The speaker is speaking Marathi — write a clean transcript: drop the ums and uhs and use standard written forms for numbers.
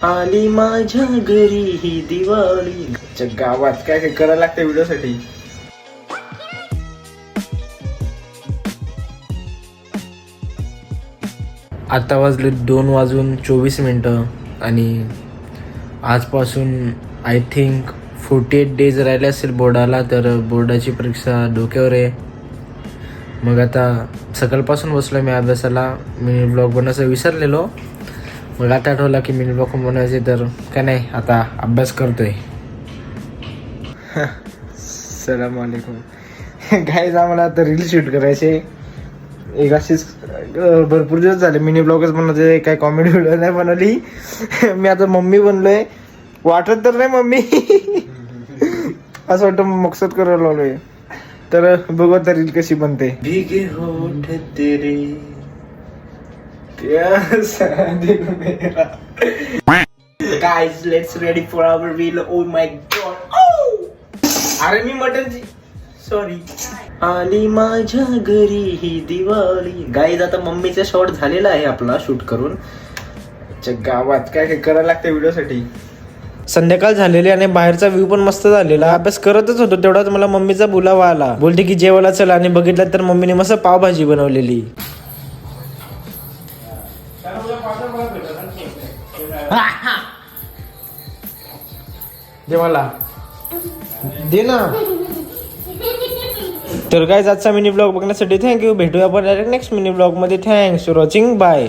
आली माझ्या घरी ही दिवाळी. गावात काय काय करायला लागतं व्हिडिओसाठी. आता वाजले 2:24 आणि आजपासून आय थिंक 48 डेज राहिले असेल बोर्डाला. तर बोर्डाची परीक्षा डोक्यावर आहे. मग आता सकाळपासून बसलो मी अभ्यासाला. मिनी ब्लॉग बनवायचं विसरलेलो. मग आता आठवलं की मिनी ब्लॉग बनवायचे. तर काय नाही आता अभ्यास करतोय. सलाम वालेकुम. काय आम्हाला आता रील शूट करायचे. एक अशीच भरपूर दिवस झाले मिनी ब्लॉगच बनवते. काय कॉमेडी व्हिडिओ नाही बनवली. मी आता मम्मी बनलोय. वाटत तर नाही मम्मी. असं वाटतं मकसद करायला लावलोय. तर बघू आता रील कशी बनते. भीगे होठ तेरे guys let's ready for our reel. Oh my god. अरे मी मटनची सॉरी. आली माझ्या घरी ही दिवाळी. गाईज आता मम्मीचा शॉट झालेला आहे आपला शूट करून. गावात काय काय करायला लागतं व्हिडिओसाठी. संध्याकाळ झालेली आणि बाहेरचा व्ह्यू पण मस्त झालेला. अभ्यास करतच होतो तेवढाच मला मम्मीचा बोलावा आला. बोलते की जेवायला चला. आणि बघितलं तर मम्मीने मस्त पावभाजी बनवलेली. दे मला दे ना. तर गाइस आजचा मिनी ब्लॉग बघण्यासाठी थँक्यू. भेटूया आपण डायरेक्ट नेक्स्ट मिनी ब्लॉग मध्ये. Thanks for watching. बाय.